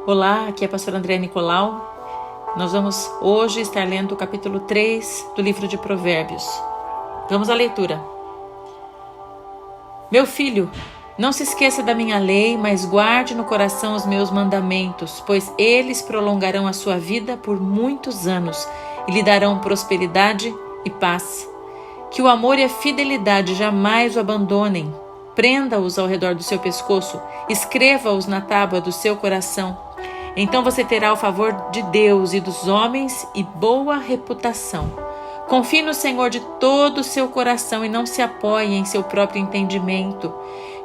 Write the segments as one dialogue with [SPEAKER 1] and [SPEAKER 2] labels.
[SPEAKER 1] Olá, aqui é a pastora Andréa Nicolau. Nós vamos hoje estar lendo o capítulo 3 do livro de Provérbios. Vamos à leitura. Meu filho, não se esqueça da minha lei, mas guarde no coração os meus mandamentos, pois eles prolongarão a sua vida por muitos anos e lhe darão prosperidade e paz. Que o amor e a fidelidade jamais o abandonem. Prenda-os ao redor do seu pescoço, escreva-os na tábua do seu coração. Então você terá o favor de Deus e dos homens e boa reputação. Confie no Senhor de todo o seu coração e não se apoie em seu próprio entendimento.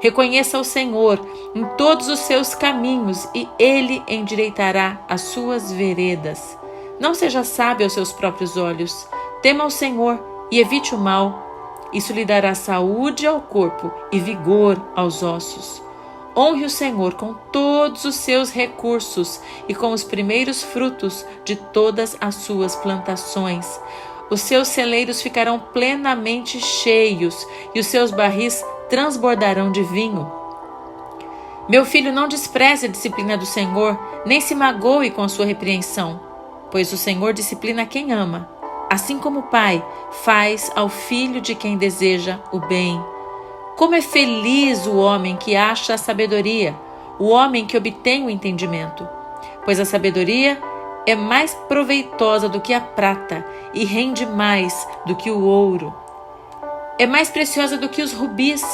[SPEAKER 1] Reconheça o Senhor em todos os seus caminhos e Ele endireitará as suas veredas. Não seja sábio aos seus próprios olhos. Tema o Senhor e evite o mal. Isso lhe dará saúde ao corpo e vigor aos ossos. Honre o Senhor com todos os seus recursos e com os primeiros frutos de todas as suas plantações. Os seus celeiros ficarão plenamente cheios e os seus barris transbordarão de vinho. Meu filho, não despreze a disciplina do Senhor, nem se magoe com a sua repreensão, pois o Senhor disciplina quem ama, assim como o pai faz ao filho de quem deseja o bem. Como é feliz o homem que acha a sabedoria, o homem que obtém o entendimento. Pois a sabedoria é mais proveitosa do que a prata e rende mais do que o ouro. É mais preciosa do que os rubis,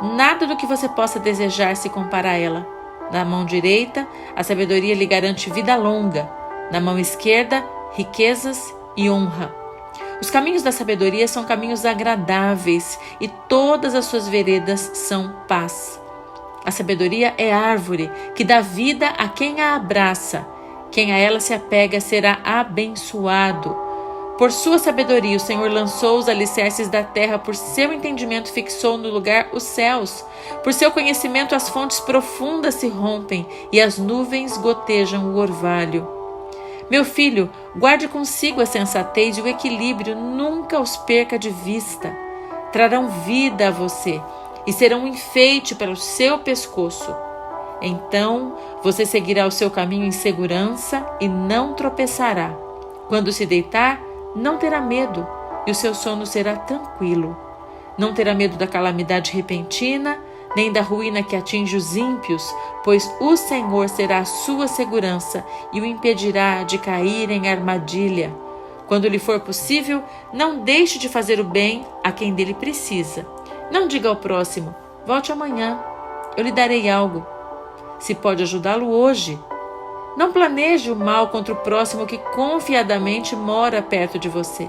[SPEAKER 1] nada do que você possa desejar se compara a ela. Na mão direita, a sabedoria lhe garante vida longa, na mão esquerda, riquezas e honra. Os caminhos da sabedoria são caminhos agradáveis e todas as suas veredas são paz. A sabedoria é árvore que dá vida a quem a abraça. Quem a ela se apega será abençoado. Por sua sabedoria o Senhor lançou os alicerces da terra, por seu entendimento fixou no lugar os céus. Por seu conhecimento as fontes profundas se rompem e as nuvens gotejam o orvalho. Meu filho, guarde consigo a sensatez e o equilíbrio, nunca os perca de vista. Trarão vida a você e serão um enfeite para o seu pescoço. Então você seguirá o seu caminho em segurança e não tropeçará. Quando se deitar, não terá medo e o seu sono será tranquilo. Não terá medo da calamidade repentina, nem da ruína que atinge os ímpios, pois o Senhor será a sua segurança e o impedirá de cair em armadilha. Quando lhe for possível, não deixe de fazer o bem a quem dele precisa. Não diga ao próximo, volte amanhã, eu lhe darei algo. Se pode ajudá-lo hoje. Não planeje o mal contra o próximo que confiadamente mora perto de você.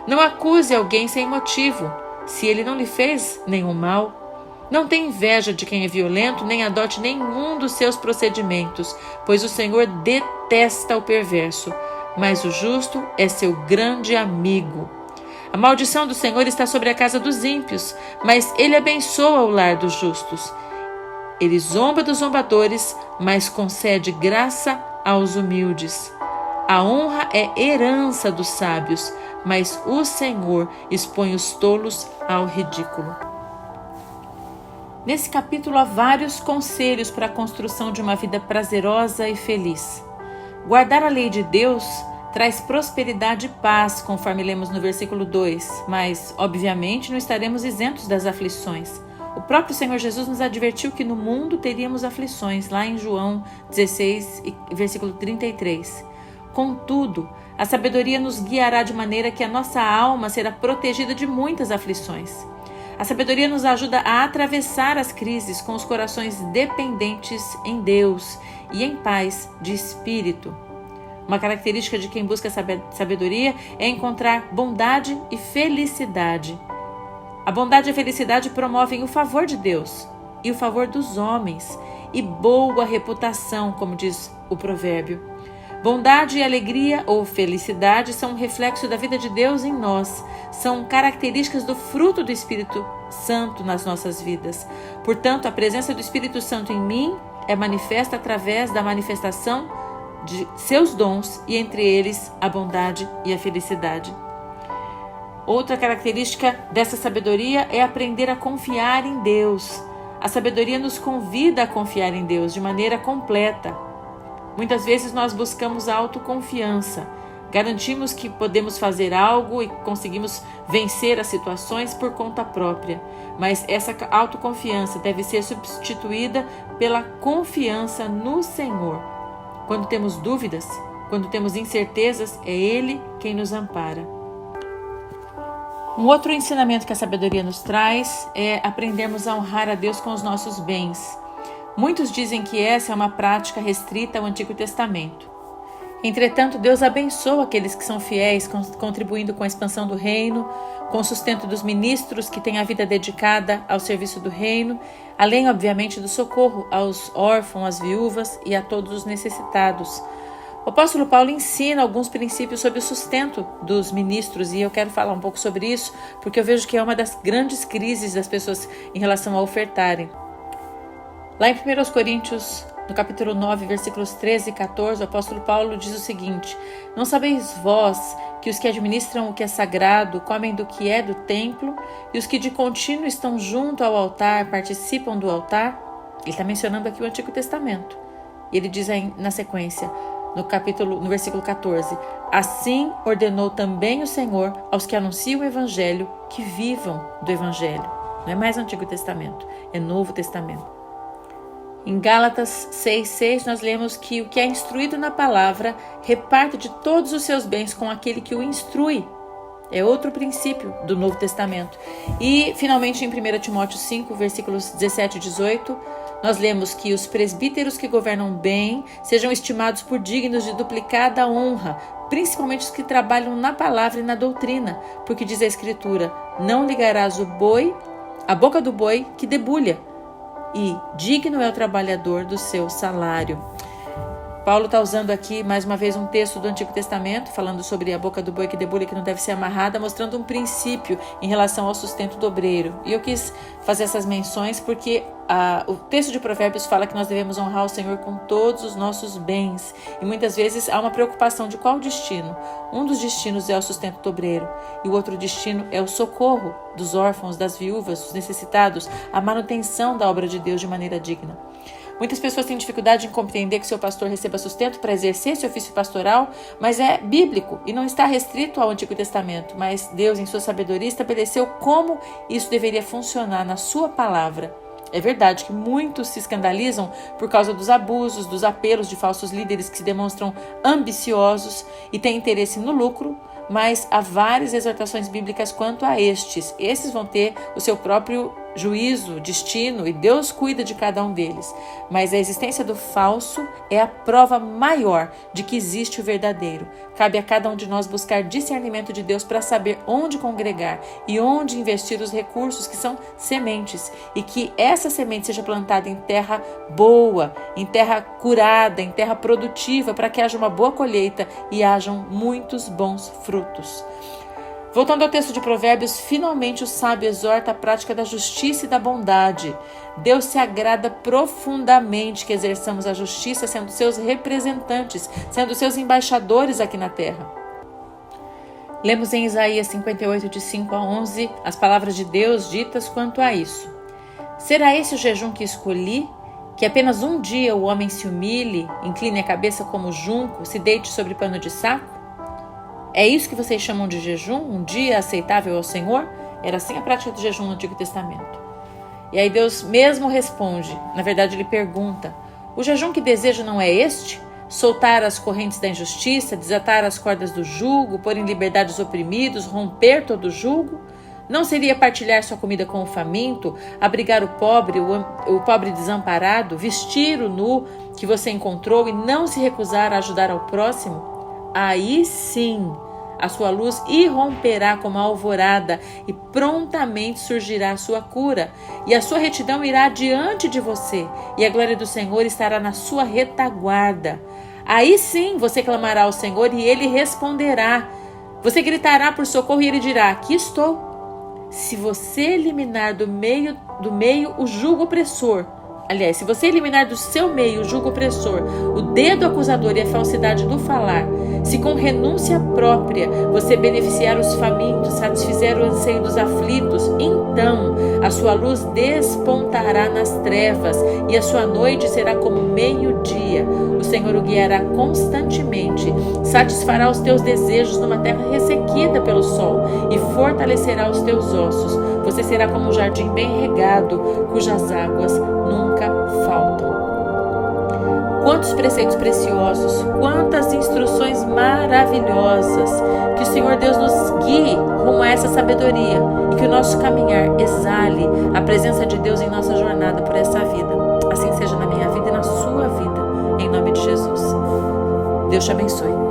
[SPEAKER 1] Não acuse alguém sem motivo, se ele não lhe fez nenhum mal. Não tenha inveja de quem é violento, nem adote nenhum dos seus procedimentos, pois o Senhor detesta o perverso, mas o justo é seu grande amigo. A maldição do Senhor está sobre a casa dos ímpios, mas ele abençoa o lar dos justos. Ele zomba dos zombadores, mas concede graça aos humildes. A honra é herança dos sábios, mas o Senhor expõe os tolos ao ridículo. Nesse capítulo há vários conselhos para a construção de uma vida prazerosa e feliz. Guardar a lei de Deus traz prosperidade e paz, conforme lemos no versículo 2, mas, obviamente, não estaremos isentos das aflições. O próprio Senhor Jesus nos advertiu que no mundo teríamos aflições, lá em João 16, versículo 33. Contudo, a sabedoria nos guiará de maneira que a nossa alma será protegida de muitas aflições. A sabedoria nos ajuda a atravessar as crises com os corações dependentes em Deus e em paz de espírito. Uma característica de quem busca sabedoria é encontrar bondade e felicidade. A bondade e a felicidade promovem o favor de Deus e o favor dos homens e boa reputação, como diz o provérbio. Bondade e alegria ou felicidade são um reflexo da vida de Deus em nós. São características do fruto do Espírito Santo nas nossas vidas. Portanto, a presença do Espírito Santo em mim é manifesta através da manifestação de seus dons e entre eles a bondade e a felicidade. Outra característica dessa sabedoria é aprender a confiar em Deus. A sabedoria nos convida a confiar em Deus de maneira completa. Muitas vezes nós buscamos a autoconfiança. Garantimos que podemos fazer algo e conseguimos vencer as situações por conta própria. Mas essa autoconfiança deve ser substituída pela confiança no Senhor. Quando temos dúvidas, quando temos incertezas, é Ele quem nos ampara. Um outro ensinamento que a sabedoria nos traz é aprendermos a honrar a Deus com os nossos bens. Muitos dizem que essa é uma prática restrita ao Antigo Testamento. Entretanto, Deus abençoa aqueles que são fiéis, contribuindo com a expansão do reino, com o sustento dos ministros que têm a vida dedicada ao serviço do reino, além, obviamente, do socorro aos órfãos, às viúvas e a todos os necessitados. O apóstolo Paulo ensina alguns princípios sobre o sustento dos ministros e eu quero falar um pouco sobre isso, porque eu vejo que é uma das grandes crises das pessoas em relação a ofertarem. Lá em 1 Coríntios, no capítulo 9, versículos 13 e 14, o apóstolo Paulo diz o seguinte: Não sabeis vós que os que administram o que é sagrado comem do que é do templo, e os que de contínuo estão junto ao altar participam do altar? Ele está mencionando aqui o Antigo Testamento. E ele diz aí na sequência, no versículo 14: Assim ordenou também o Senhor aos que anunciam o Evangelho que vivam do Evangelho. Não é mais Antigo Testamento, é Novo Testamento. Em Gálatas 6,6 nós lemos que o que é instruído na palavra reparte de todos os seus bens com aquele que o instrui. É outro princípio do Novo Testamento. E finalmente em 1 Timóteo 5, versículos 17 e 18, nós lemos que os presbíteros que governam bem sejam estimados por dignos de duplicada honra, principalmente os que trabalham na palavra e na doutrina, porque diz a Escritura: Não ligarás a boca do boi que debulha, e digno é o trabalhador do seu salário. Paulo está usando aqui mais uma vez um texto do Antigo Testamento, falando sobre a boca do boi que debulha, que não deve ser amarrada, mostrando um princípio em relação ao sustento do obreiro. E eu quis fazer essas menções porque o texto de Provérbios fala que nós devemos honrar o Senhor com todos os nossos bens. E muitas vezes há uma preocupação de qual destino. Um dos destinos é o sustento do obreiro e o outro destino é o socorro dos órfãos, das viúvas, dos necessitados, a manutenção da obra de Deus de maneira digna. Muitas pessoas têm dificuldade em compreender que seu pastor receba sustento para exercer esse ofício pastoral, mas é bíblico e não está restrito ao Antigo Testamento. Mas Deus, em sua sabedoria, estabeleceu como isso deveria funcionar na sua palavra. É verdade que muitos se escandalizam por causa dos abusos, dos apelos de falsos líderes que se demonstram ambiciosos e têm interesse no lucro, mas há várias exortações bíblicas quanto a estes. Esses vão ter o seu próprio juízo, destino, e Deus cuida de cada um deles. Mas a existência do falso é a prova maior de que existe o verdadeiro. Cabe a cada um de nós buscar discernimento de Deus para saber onde congregar e onde investir os recursos que são sementes, e que essa semente seja plantada em terra boa, em terra curada, em terra produtiva, para que haja uma boa colheita e hajam muitos bons frutos. Voltando ao texto de Provérbios, finalmente o sábio exorta a prática da justiça e da bondade. Deus se agrada profundamente que exerçamos a justiça, sendo seus representantes, sendo seus embaixadores aqui na terra. Lemos em Isaías 58, de 5 a 11, as palavras de Deus ditas quanto a isso. Será esse o jejum que escolhi? Que apenas um dia o homem se humilhe, incline a cabeça como junco, se deite sobre pano de saco? É isso que vocês chamam de jejum? Um dia aceitável ao Senhor? Era assim a prática do jejum no Antigo Testamento. E aí Deus mesmo responde, na verdade ele pergunta: o jejum que desejo não é este? Soltar as correntes da injustiça, desatar as cordas do jugo, pôr em liberdade os oprimidos, romper todo o jugo? Não seria partilhar sua comida com o faminto, abrigar o pobre desamparado, vestir o nu que você encontrou e não se recusar a ajudar ao próximo? Aí sim, a sua luz irromperá como a alvorada e prontamente surgirá a sua cura, e a sua retidão irá diante de você, e a glória do Senhor estará na sua retaguarda. Aí sim você clamará ao Senhor e ele responderá. Você gritará por socorro e ele dirá: aqui estou. Se você eliminar do meio o jugo opressor, Aliás, se você eliminar do seu meio o jugo opressor, o dedo acusador e a falsidade do falar, se com renúncia própria você beneficiar os famintos, satisfizer o anseio dos aflitos, então a sua luz despontará nas trevas e a sua noite será como meio-dia. O Senhor o guiará constantemente, satisfará os teus desejos numa terra ressequida pelo sol e fortalecerá os teus ossos. Você será como um jardim bem regado, cujas águas nunca faltam. Quantos preceitos preciosos, quantas instruções maravilhosas. Que o Senhor Deus nos guie rumo a essa sabedoria e que o nosso caminhar exale a presença de Deus em nossa jornada por essa vida. Assim seja na minha vida e na sua vida, em nome de Jesus. Deus te abençoe.